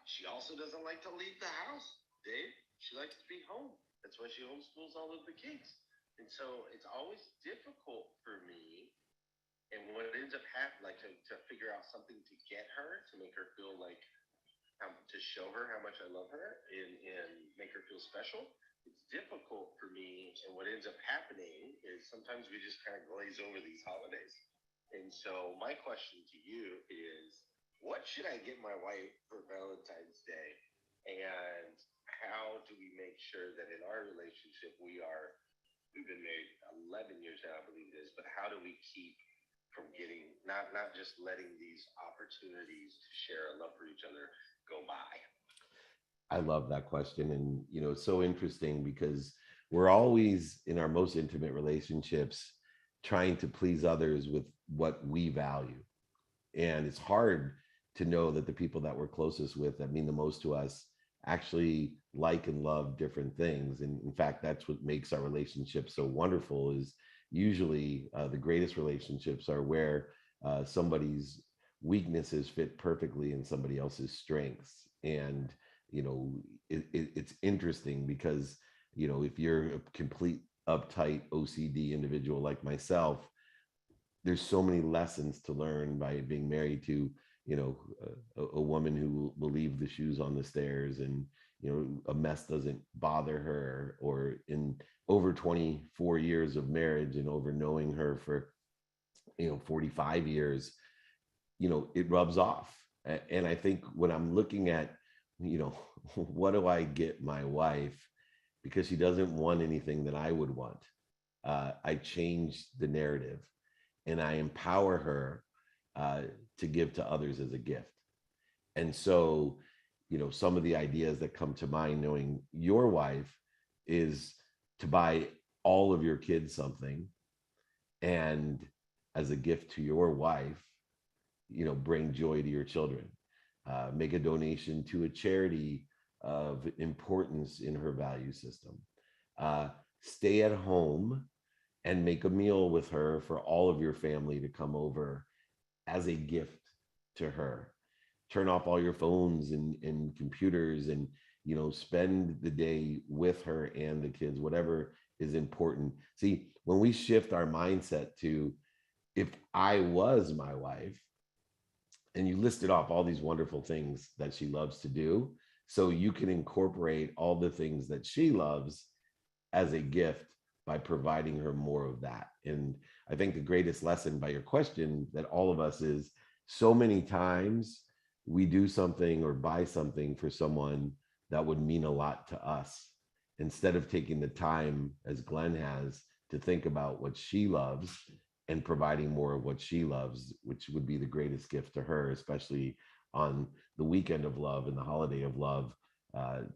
She also doesn't like to leave the house, Dave. She likes to be home. That's why she homeschools all of the kids. And so it's always difficult for me. And what ends up happening, like to figure out something to get her, to make her feel like, to show her how much I love her and make her feel special, it's difficult for me. And what ends up happening is sometimes we just kind of glaze over these holidays. And so my question to you is, what should I get my wife for Valentine's Day? And how do we make sure that in our relationship we've been married 11 years now, I believe it is, but how do we keep from getting, not just letting these opportunities to share a love for each other go by? I love that question. And, it's so interesting because we're always in our most intimate relationships trying to please others with what we value. And it's hard to know that the people that we're closest with that mean the most to us actually like and love different things. And in fact, that's what makes our relationship so wonderful is usually the greatest relationships are where somebody's weaknesses fit perfectly in somebody else's strengths. And, it's interesting because, if you're a complete uptight OCD individual like myself, there's so many lessons to learn by being married to, a woman who will leave the shoes on the stairs and, a mess doesn't bother her, or in over 24 years of marriage and over knowing her for, 45 years, it rubs off. And I think when I'm looking at, what do I get my wife? Because she doesn't want anything that I would want. I change the narrative and I empower her to give to others as a gift. And so, some of the ideas that come to mind knowing your wife is to buy all of your kids something, and as a gift to your wife, bring joy to your children. Make a donation to a charity of importance in her value system. Stay at home and make a meal with her for all of your family to come over as a gift to her. Turn off all your phones and computers and, spend the day with her and the kids, whatever is important. See, when we shift our mindset to, if I was my wife, and you listed off all these wonderful things that she loves to do, so you can incorporate all the things that she loves as a gift by providing her more of that. And I think the greatest lesson by your question that all of us is, so many times we do something or buy something for someone that would mean a lot to us, instead of taking the time, as Glenn has, to think about what she loves and providing more of what she loves, which would be the greatest gift to her, especially on the weekend of love and the holiday of love,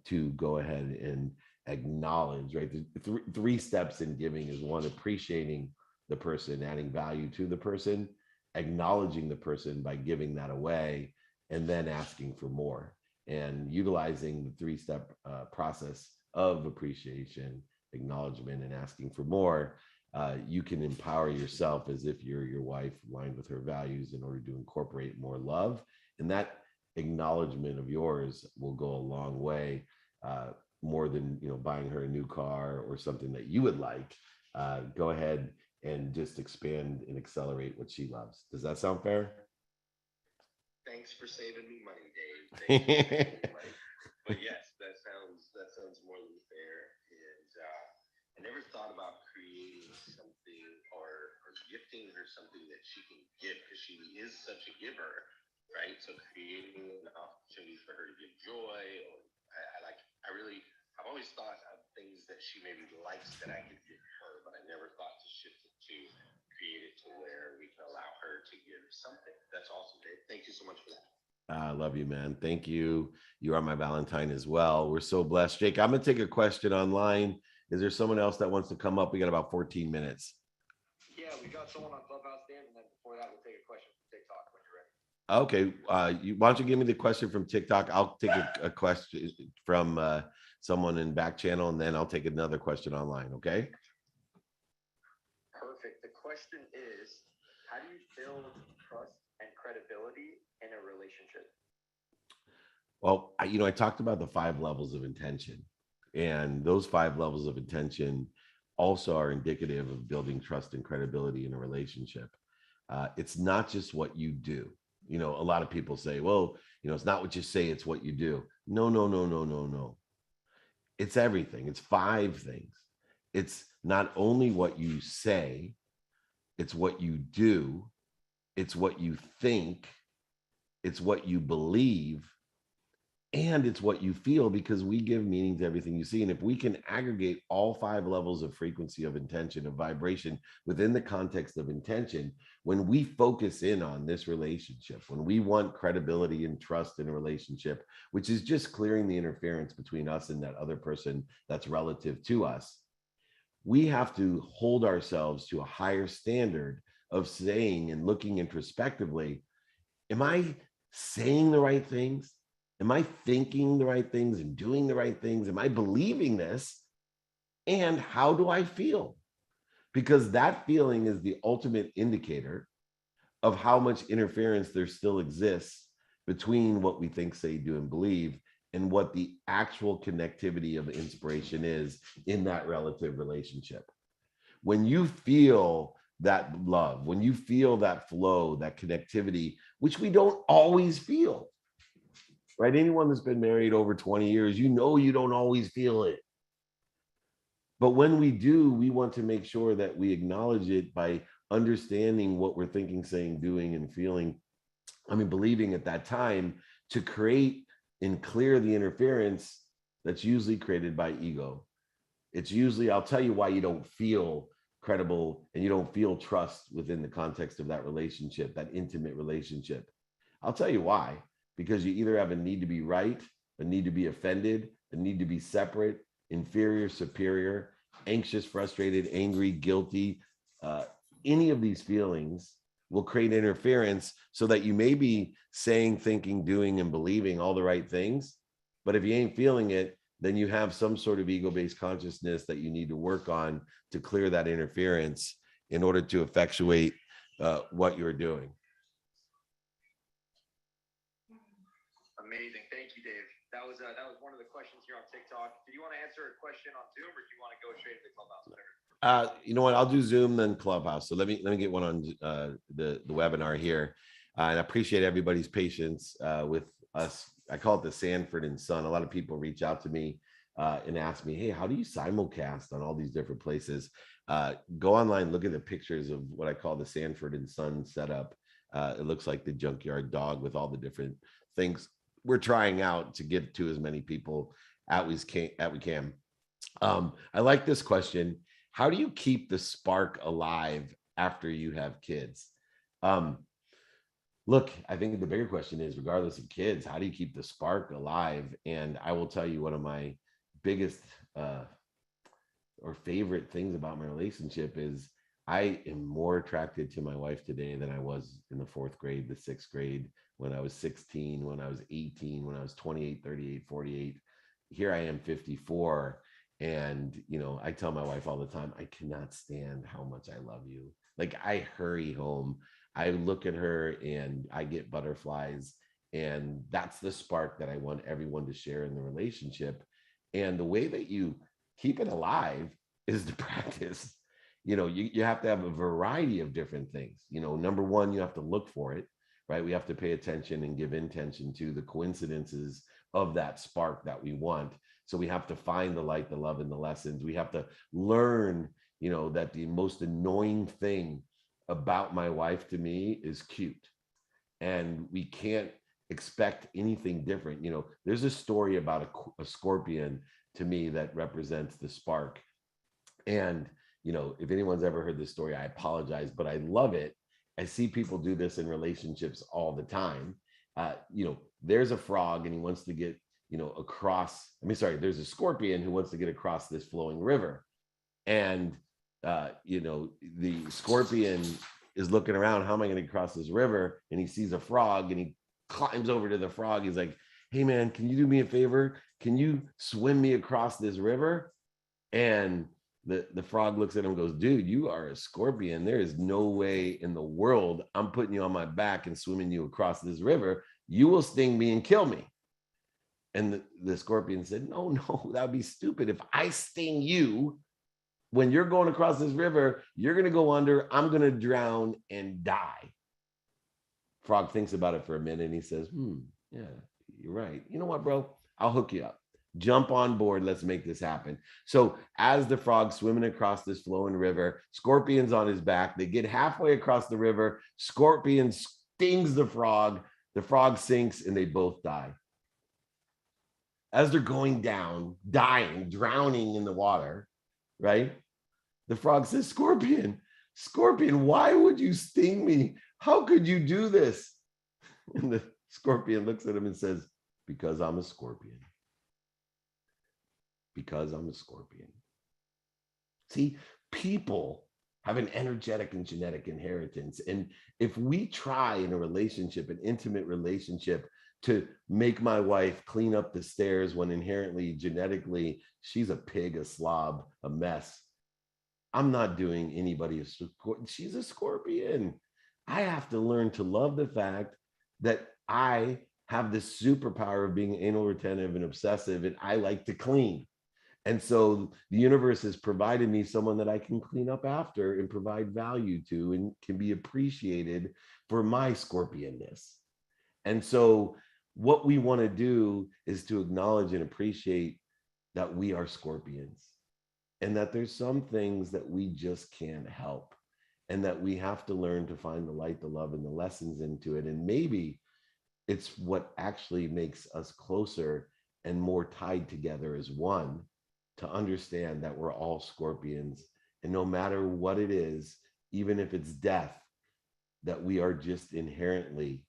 to go ahead and acknowledge, right? The three steps in giving is: one, appreciating the person, adding value to the person, acknowledging the person by giving that away, and then asking for more. And utilizing the three-step process of appreciation, acknowledgement, and asking for more, you can empower yourself as if you're your wife, aligned with her values, in order to incorporate more love. And that acknowledgement of yours will go a long way, more than buying her a new car or something that you would like. Go ahead and just expand and accelerate what she loves. Does that sound fair? Thanks for saving me money, Dave. Thanks for saving me money. But yes, that sounds more than fair. And I never thought about creating something or gifting her something that she can give, because she is such a giver, right? So creating an opportunity for her to give joy, or I've always thought of things that she maybe likes that I could give her, but I never thought to shift it to create it to where we can allow her to give something. That's awesome, Dave. Thank you so much for that. I love you, man. Thank you. You are my Valentine as well. We're so blessed. Jake, I'm going to take a question online. Is there someone else that wants to come up? We got about 14 minutes. Yeah, we got someone on Clubhouse, Dan, and then before that, we'll take a question Okay. Why don't you give me the question from TikTok? I'll take a question from someone in back channel, and then I'll take another question online. Okay. Perfect. The question is, how do you build trust and credibility in a relationship? Well, I talked about the 5 levels of intention, and those 5 levels of intention also are indicative of building trust and credibility in a relationship. It's not just what you do. A lot of people say, well, it's not what you say, it's what you do. No, no, no, no, no, no. It's everything. It's 5 things. It's not only what you say, it's what you do, it's what you think, it's what you believe, and it's what you feel, because we give meaning to everything you see. And if we can aggregate all 5 levels of frequency of intention, of vibration within the context of intention, when we focus in on this relationship, when we want credibility and trust in a relationship, which is just clearing the interference between us and that other person that's relative to us, we have to hold ourselves to a higher standard of saying and looking introspectively, am I saying the right things? Am I thinking the right things and doing the right things? Am I believing this? And how do I feel? Because that feeling is the ultimate indicator of how much interference there still exists between what we think, say, do, and believe, and what the actual connectivity of inspiration is in that relative relationship. When you feel that love, when you feel that flow, that connectivity, which we don't always feel, right? Anyone that's been married over 20 years, you don't always feel it. But when we do, we want to make sure that we acknowledge it by understanding what we're thinking, saying, doing, and feeling. Believing at that time, to create and clear the interference that's usually created by ego. It's usually, I'll tell you why you don't feel credible and you don't feel trust within the context of that relationship, that intimate relationship. I'll tell you why. Because you either have a need to be right, a need to be offended, a need to be separate, inferior, superior, anxious, frustrated, angry, guilty. Any of these feelings will create interference, so that you may be saying, thinking, doing, and believing all the right things. But if you ain't feeling it, then you have some sort of ego-based consciousness that you need to work on to clear that interference in order to effectuate what you're doing. Amazing. Thank you, Dave. That was one of the questions here on TikTok. Did you want to answer a question on Zoom, or do you want to go straight to the Clubhouse later? You know what? I'll do Zoom then Clubhouse. So let me get one on the webinar here. And I appreciate everybody's patience with us. I call it the Sanford and Son. A lot of people reach out to me and ask me, hey, how do you simulcast on all these different places? Go online, look at the pictures of what I call the Sanford and Son setup. It looks like the junkyard dog with all the different things we're trying out to get to as many people as we can. I like this question. How do you keep the spark alive after you have kids? Look, I think the bigger question is, regardless of kids, how do you keep the spark alive? And I will tell you, one of my biggest or favorite things about my relationship is I am more attracted to my wife today than I was in the 4th grade, the 6th grade, when I was 16, when I was 18, when I was 28, 38, 48. Here I am 54. And, I tell my wife all the time, I cannot stand how much I love you. Like, I hurry home, I look at her and I get butterflies. And that's the spark that I want everyone to share in the relationship. And the way that you keep it alive is to practice. You have to have a variety of different things. Number one, you have to look for it, right? We have to pay attention and give intention to the coincidences of that spark that we want. So we have to find the light, the love, and the lessons. We have to learn, that the most annoying thing about my wife to me is cute. And we can't expect anything different. There's a story about a scorpion to me that represents the spark. And, if anyone's ever heard this story, I apologize, but I love it. I see people do this in relationships all the time. There's a frog and he wants to get, there's a scorpion who wants to get across this flowing river. And, the scorpion is looking around, how am I going to cross this river? And he sees a frog and he climbs over to the frog. He's like, hey man, can you do me a favor? Can you swim me across this river? And the frog looks at him and goes, dude, you are a scorpion. There is no way in the world I'm putting you on my back and swimming you across this river. You will sting me and kill me. And the scorpion said, no, that would be stupid. If I sting you when you're going across this river, you're going to go under, I'm going to drown and die. Frog thinks about it for a minute and he says, yeah, you're right. You know what, bro? I'll hook you up. Jump on board. Let's make this happen. So as the frog's swimming across this flowing river, Scorpion's on his back. They get halfway across the river. Scorpion stings the frog sinks, and they both die. As they're going down, dying, drowning in the water, right? The frog says, Scorpion, why would you sting me? How could you do this? And the scorpion looks at him and says, because I'm a scorpion. Because I'm a scorpion. See, people have an energetic and genetic inheritance. And if we try in a relationship, an intimate relationship, to make my wife clean up the stairs when inherently, genetically, she's a pig, a slob, a mess, I'm not doing anybody a scorpion. She's a scorpion. I have to learn to love the fact that I have this superpower of being anal retentive and obsessive, and I like to clean. And so the universe has provided me someone that I can clean up after and provide value to and can be appreciated for my scorpionness. And so what we want to do is to acknowledge and appreciate that we are scorpions and that there's some things that we just can't help and that we have to learn to find the light, the love, and the lessons into it. And maybe it's what actually makes us closer and more tied together as one, to understand that we're all scorpions, and no matter what it is, even if it's death, that we are just inherently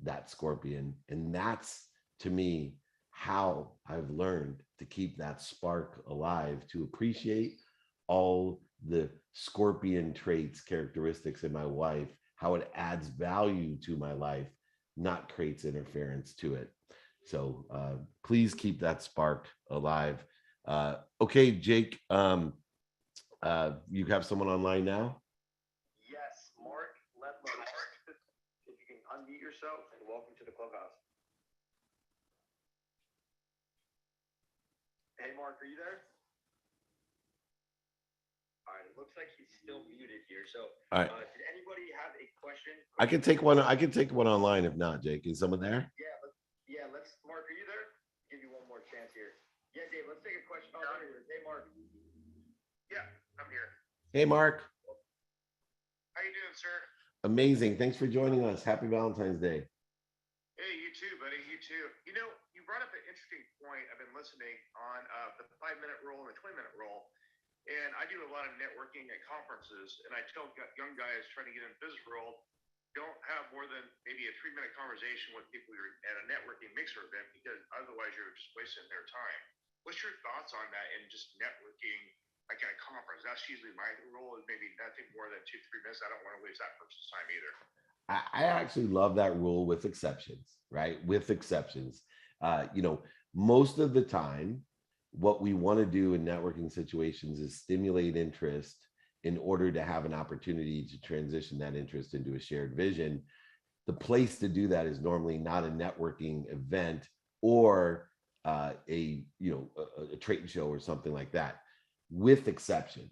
that scorpion. And that's, to me, how I've learned to keep that spark alive, to appreciate all the scorpion traits, characteristics in my wife, how it adds value to my life, not creates interference to it. So please keep that spark alive. Okay, Jake, you have someone online now? Yes, Mark Ledlow. If you can unmute yourself, and welcome to the clubhouse. Hey, Mark, are you there? All right, it looks like he's still muted here. So, all right. Did anybody have a question? I can take one. I can take one online if not. Jake, is someone there? Yeah. Let's. Mark, are you there? Give you one more chance here. Yeah, Dave. Let's take a question. Oh, there he is. Hey, Mark. Yeah, I'm here. Hey, Mark. How you doing, sir? Amazing. Thanks for joining us. Happy Valentine's Day. Hey, you too, buddy. You too. You know, you brought up an interesting point. I've been listening on the 5-minute rule and the 20-minute rule. And I do a lot of networking at conferences. And I tell young guys trying to get in the business world, don't have more than maybe a 3-minute conversation with people you're at a networking mixer event, because otherwise you're just wasting their time. What's your thoughts on that and just networking like at a conference? That's usually my rule, is maybe nothing more than 2-3 minutes. I don't want to waste that person's time either. I actually love that rule with exceptions, right? With exceptions. Most of the time, what we want to do in networking situations is stimulate interest in order to have an opportunity to transition that interest into a shared vision. The place to do that is normally not a networking event or a trade show or something like that, with exceptions.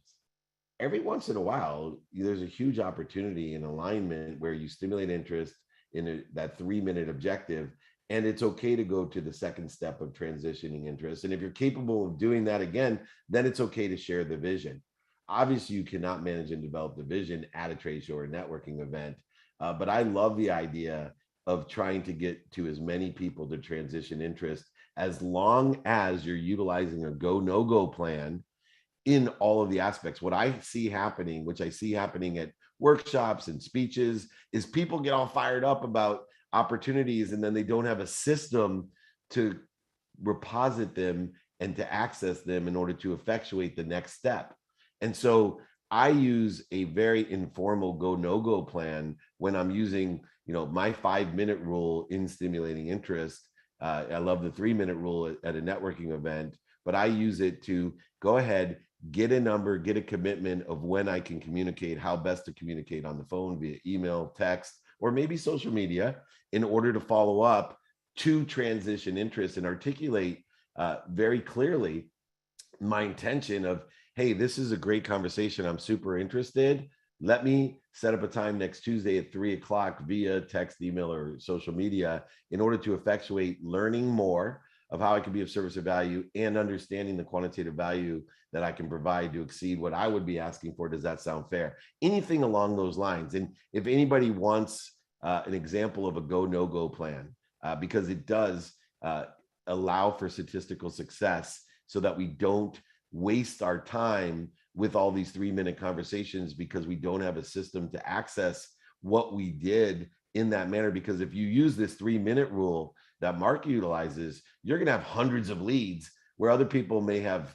Every once in a while, there's a huge opportunity in alignment where you stimulate interest in that 3-minute objective, and it's okay to go to the second step of transitioning interest. And if you're capable of doing that again, then it's okay to share the vision. Obviously, you cannot manage and develop the vision at a trade show or networking event, but I love the idea of trying to get to as many people to transition interest, as long as you're utilizing a go, no-go plan in all of the aspects. What I see happening, which I see happening at workshops and speeches, is people get all fired up about opportunities and then they don't have a system to reposit them and to access them in order to effectuate the next step. And so I use a very informal go no go plan when I'm using, my 5-minute rule in stimulating interest. I love the 3-minute rule at a networking event, but I use it to go ahead, get a number, get a commitment of when I can communicate, how best to communicate on the phone, via email, text, or maybe social media, in order to follow up to transition interest and articulate very clearly my intention of, hey, this is a great conversation. I'm super interested. Let me set up a time next Tuesday at 3:00 via text, email, or social media in order to effectuate learning more of how I can be of service or value and understanding the quantitative value that I can provide to exceed what I would be asking for. Does that sound fair? Anything along those lines. And if anybody wants an example of a go, no go plan, because it does allow for statistical success so that we don't waste our time with all these 3-minute conversations because we don't have a system to access what we did in that manner. Because if you use this 3-minute rule that Mark utilizes, you're going to have hundreds of leads where other people may have,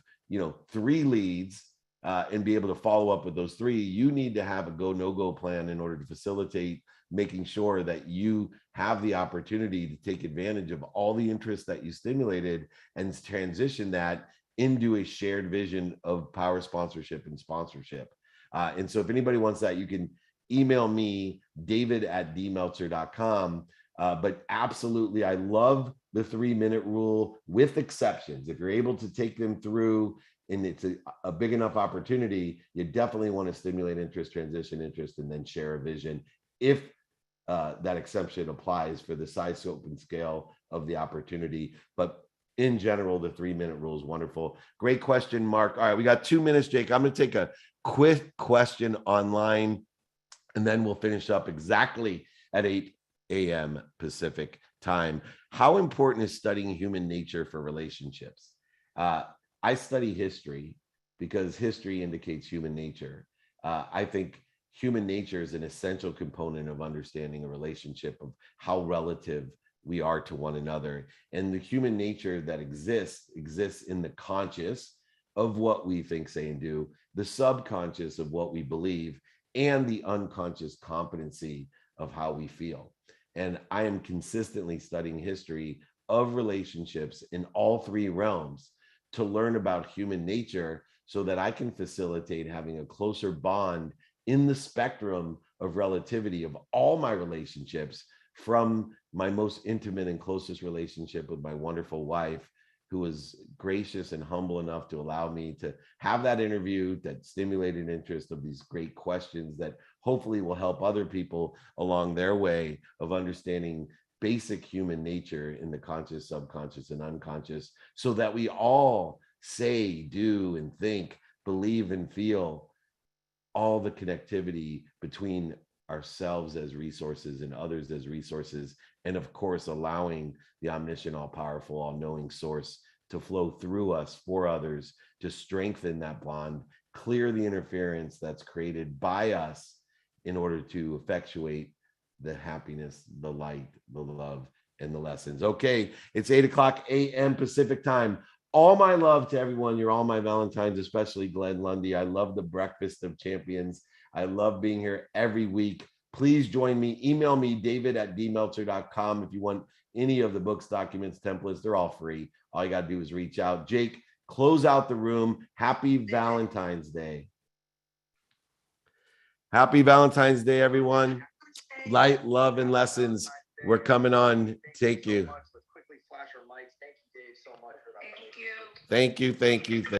3 leads and be able to follow up with those 3. You need to have a go, no go plan in order to facilitate making sure that you have the opportunity to take advantage of all the interest that you stimulated and transition that into a shared vision of power sponsorship and sponsorship. And so if anybody wants that, you can email me, david@dmeltzer.com. But absolutely, I love the 3-minute rule with exceptions. If you're able to take them through and it's a big enough opportunity, you definitely want to stimulate interest, transition interest, and then share a vision if that exception applies for the size, scope, and scale of the opportunity. But in general, the 3-minute rule is wonderful. Great question, Mark. All right, we got 2 minutes, Jake. I'm going to take a quick question online, and then we'll finish up exactly at 8 a.m. Pacific time. How important is studying human nature for relationships? I study history because history indicates human nature. I think human nature is an essential component of understanding a relationship, of how relative we are to one another. And the human nature that exists in the conscious of what we think, say, and do, the subconscious of what we believe, and the unconscious competency of how we feel. And I am consistently studying history of relationships in all 3 realms to learn about human nature so that I can facilitate having a closer bond in the spectrum of relativity of all my relationships, from my most intimate and closest relationship with my wonderful wife, who was gracious and humble enough to allow me to have that interview that stimulated interest of these great questions that hopefully will help other people along their way of understanding basic human nature in the conscious, subconscious, and unconscious, so that we all say, do, and think, believe, and feel all the connectivity between ourselves as resources and others as resources, and of course allowing the omniscient, all-powerful, all-knowing source to flow through us for others to strengthen that bond, clear the interference that's created by us in order to effectuate the happiness, the light, the love, and the lessons. Okay, it's 8:00 a.m. Pacific time. All my love to everyone. You're all my Valentines, especially Glenn Lundy. I love the Breakfast of Champions. I love being here every week. Please join me. Email me, david@dmeltzer.com, if you want any of the books, documents, templates. They're all free. All you got to do is reach out. Jake, close out the room. Happy Valentine's Day. Happy Valentine's Day, everyone. Light, love, and lessons. We're coming on. Thank you. Let's quickly flash our mics. Thank you, Dave, so much for that. Thank you. Thank you. Thank you.